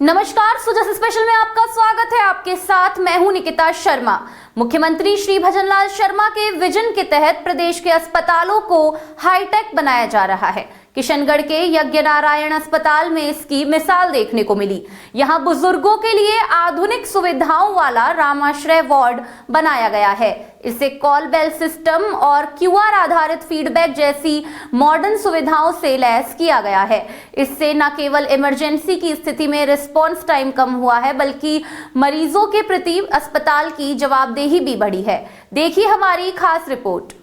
नमस्कार, सुजस स्पेशल में आपका स्वागत है। आपके साथ मैं हूं निकिता शर्मा। मुख्यमंत्री श्री भजनलाल शर्मा के विजन के तहत प्रदेश के अस्पतालों को हाईटेक बनाया जा रहा है। किशनगढ़ के यज्ञ नारायण अस्पताल में इसकी मिसाल देखने को मिली। यहां बुजुर्गों के लिए आधुनिक सुविधाओं वाला रामाश्रय वार्ड बनाया गया है। इसे कॉल बेल सिस्टम और क्यूआर आधारित फीडबैक जैसी मॉडर्न सुविधाओं से लैस किया गया है। इससे न केवल इमरजेंसी की स्थिति में रिस्पॉन्स टाइम कम हुआ है, बल्कि मरीजों के प्रति अस्पताल की जवाबदेही भी बढ़ी है। देखिए हमारी खास रिपोर्ट।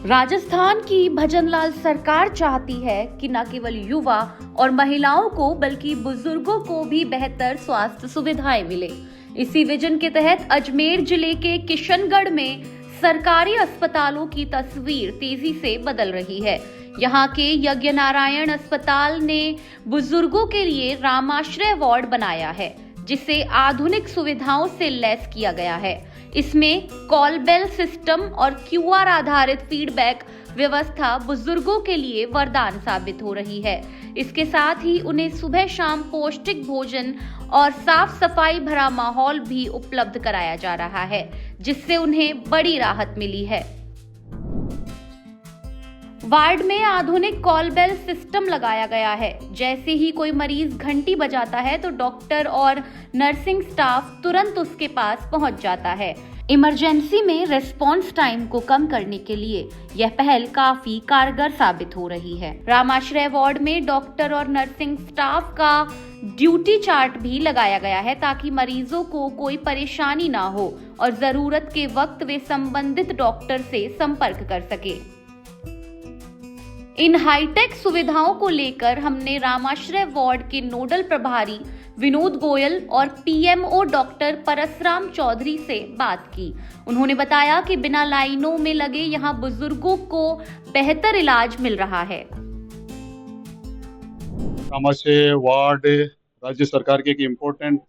राजस्थान की भजनलाल सरकार चाहती है कि न केवल युवा और महिलाओं को बल्कि बुजुर्गों को भी बेहतर स्वास्थ्य सुविधाएं मिले। इसी विजन के तहत अजमेर जिले के किशनगढ़ में सरकारी अस्पतालों की तस्वीर तेजी से बदल रही है। यहाँ के यज्ञ नारायण अस्पताल ने बुजुर्गों के लिए रामाश्रय वार्ड बनाया है, जिसे आधुनिक सुविधाओं से लैस किया गया है। इसमें कॉल बेल सिस्टम और क्यूआर आधारित फीडबैक व्यवस्था बुजुर्गों के लिए वरदान साबित हो रही है। इसके साथ ही उन्हें सुबह शाम पौष्टिक भोजन और साफ सफाई भरा माहौल भी उपलब्ध कराया जा रहा है, जिससे उन्हें बड़ी राहत मिली है। वार्ड में आधुनिक कॉल बेल सिस्टम लगाया गया है। जैसे ही कोई मरीज घंटी बजाता है तो डॉक्टर और नर्सिंग स्टाफ तुरंत उसके पास पहुंच जाता है। इमरजेंसी में रिस्पॉन्स टाइम को कम करने के लिए यह पहल काफी कारगर साबित हो रही है। रामाश्रय वार्ड में डॉक्टर और नर्सिंग स्टाफ का ड्यूटी चार्ट भी लगाया गया है, ताकि मरीजों को कोई परेशानी ना हो और जरूरत के वक्त वे संबंधित डॉक्टर से संपर्क कर सके। इन हाईटेक सुविधाओं को लेकर हमने रामाश्रय वार्ड के नोडल प्रभारी विनोद गोयल और पीएमओ डॉक्टर परसराम चौधरी से बात की। उन्होंने बताया कि बिना लाइनों में लगे यहाँ बुजुर्गों को बेहतर इलाज मिल रहा है। रामाश्रय वार्ड राज्य सरकार की एक इम्पोर्टेंट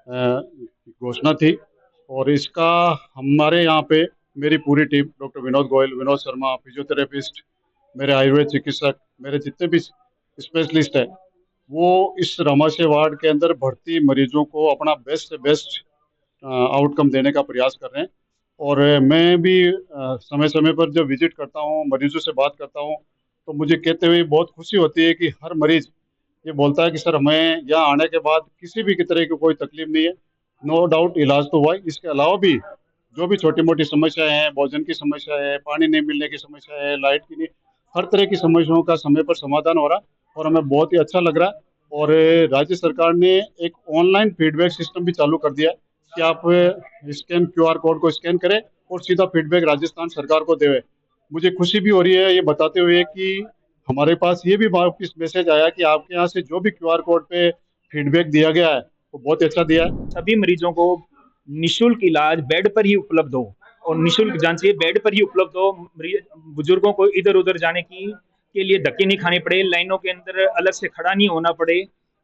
घोषणा थी और इसका हमारे यहाँ पे मेरी पूरी team, doctor Vinod Goyal, Vinod Sharma, physiotherapist, मेरे आयुर्वेद चिकित्सक, मेरे जितने भी स्पेशलिस्ट हैं, वो इस रामाश्रय वार्ड के अंदर भर्ती मरीजों को अपना बेस्ट से बेस्ट आउटकम देने का प्रयास कर रहे हैं। और मैं भी समय समय पर जब विजिट करता हूँ, मरीजों से बात करता हूँ, तो मुझे कहते हुए बहुत खुशी होती है कि हर मरीज ये बोलता है कि सर हमें यहाँ आने के बाद किसी भी तरह की कोई तकलीफ नहीं है। नो डाउट इलाज तो हुआ है, इसके अलावा भी जो भी छोटी मोटी समस्याएं हैं, भोजन की समस्या है, पानी नहीं मिलने की समस्या है, लाइट की नहीं, हर तरह की समस्याओं का समय पर समाधान हो रहा और हमें बहुत ही अच्छा लग रहा है। और राज्य सरकार ने एक ऑनलाइन फीडबैक सिस्टम भी चालू कर दिया है कि आप क्यूआर कोड को स्कैन करें और सीधा फीडबैक राजस्थान सरकार को देवे। मुझे खुशी भी हो रही है ये बताते हुए कि हमारे पास ये भी वापस मैसेज आया कि आपके यहाँ से जो भी क्यूआर कोड पे फीडबैक दिया गया है वो बहुत अच्छा दिया है। सभी मरीजों को निशुल्क इलाज बेड पर ही उपलब्ध हो और निशुल्क जांच बेड पर ही उपलब्ध हो। बुजुर्गों को इधर उधर जाने के लिए धक्के नहीं खाने पड़े, लाइनों के अंदर अलग से खड़ा नहीं होना पड़े।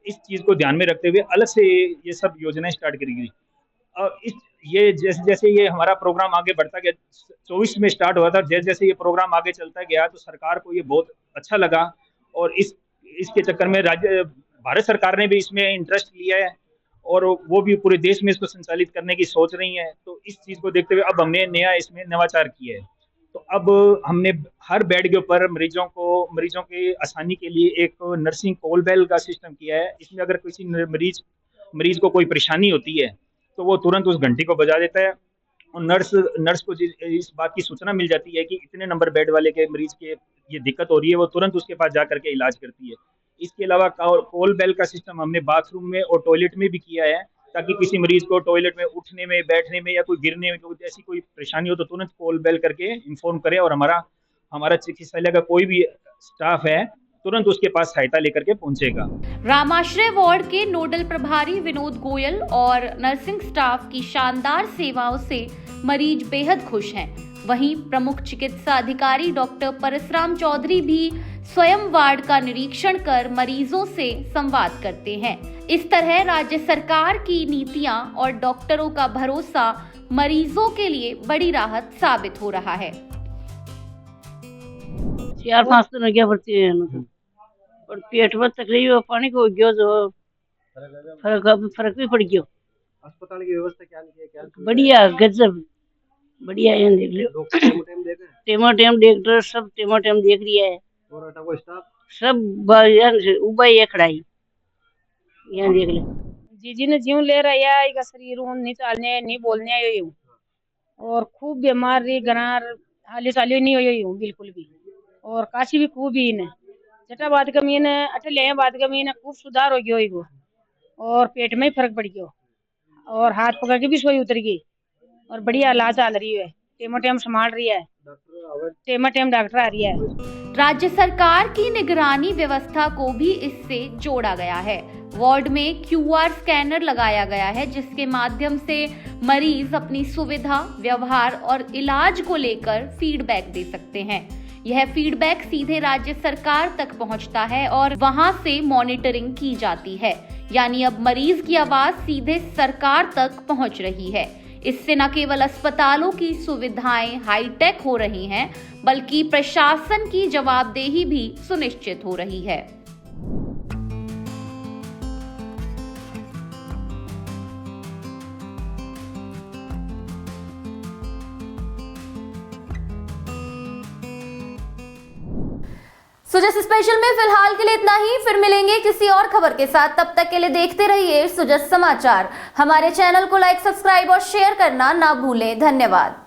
इस चीज को ध्यान में रखते हुए अलग से ये सब योजनाएं स्टार्ट करी गई। और ये जैसे जैसे ये हमारा प्रोग्राम आगे बढ़ता गया, 24 में स्टार्ट हुआ था, जैसे जैसे ये प्रोग्राम आगे चलता गया तो सरकार को ये बहुत अच्छा लगा और इसके चक्कर में भारत सरकार ने भी इसमें इंटरेस्ट लिया है और वो भी पूरे देश में इसको संचालित करने की सोच रही है। तो इस चीज को देखते हुए अब हमने इसमें नवाचार किया है। तो अब हमने हर बेड के ऊपर मरीजों के आसानी के लिए एक नर्सिंग कॉल बेल का सिस्टम किया है। इसमें अगर किसी मरीज को कोई परेशानी होती है तो वो तुरंत उस घंटी को बजा देता है और नर्स को इस बात की सूचना मिल जाती है कि इतने नंबर बेड वाले के मरीज के ये दिक्कत हो रही है, वो तुरंत उसके पास जा करके इलाज करती है। इसके अलावा कॉल बेल का सिस्टम हमने बाथरूम में और टॉयलेट में भी किया है, ताकि किसी मरीज को टॉयलेट में उठने में, बैठने में या कोई गिरने में ऐसी कोई परेशानी हो तो तुरंत कॉल बेल करके इन्फॉर्म करे और हमारा चिकित्सालय का कोई भी स्टाफ है तुरंत उसके पास सहायता लेकर के पहुंचेगा। रामाश्रय वार्ड के नोडल प्रभारी विनोद गोयल और नर्सिंग स्टाफ की शानदार सेवाओं से मरीज बेहद खुश हैं। वहीं प्रमुख चिकित्सा अधिकारी डॉक्टर परसराम चौधरी भी स्वयं वार्ड का निरीक्षण कर मरीजों से संवाद करते हैं। इस तरह राज्य सरकार की नीतियां और डॉक्टरों का भरोसा मरीजों के लिए बड़ी राहत साबित हो रहा है। 4-5 दिन हो गया भर्ती है ना, और पेट में तकलीफ है, पानी को गयो जो फर्क भी पड़ गयो। अस्पताल की व्यवस्था क्या है, क्या बढ़िया गजब बढ़िया है, देख लो डॉक्टर टाइम देख रहे हैं टेमा टाइम डॉक्टर सब टेमा टाइम देख रिया है, और अटा को स्टाफ सब उबा ये खड़ाई यहाँ देख ले। जीजी ने जीव ले रहा है, इसका शरीर नहीं चलने नहीं बोलने आयो और खूब बीमार रही, गनार हाली साली नहीं हो बिल्कुल भी, और काशी भी खूब ही ने जटा बाद कमी ने अठले बाद कमी ने खूब सुधार हो गयो इको, और पेट में ही फर्क पड़ गयो, और हाथ पकड़ के भी सोई उतर गई, और बढ़िया इलाज चल रही है, टेमो टेम संभाल रही है, टेमो टेम डॉक्टर आ रही है। राज्य सरकार की निगरानी व्यवस्था को भी इससे जोड़ा गया है। वार्ड में QR स्कैनर लगाया गया है, जिसके माध्यम से मरीज अपनी सुविधा, व्यवहार और इलाज को लेकर फीडबैक दे सकते हैं। यह फीडबैक सीधे राज्य सरकार तक पहुंचता है और वहां से मॉनिटरिंग की जाती है, यानी अब मरीज की आवाज सीधे सरकार तक पहुंच रही है। इससे न केवल अस्पतालों की सुविधाएं हाईटेक हो रही हैं, बल्कि प्रशासन की जवाबदेही भी सुनिश्चित हो रही है। सुजस स्पेशल में फिलहाल के लिए इतना ही। फिर मिलेंगे किसी और खबर के साथ। तब तक के लिए देखते रहिए सुजस समाचार। हमारे चैनल को लाइक, सब्सक्राइब और शेयर करना ना भूलें। धन्यवाद।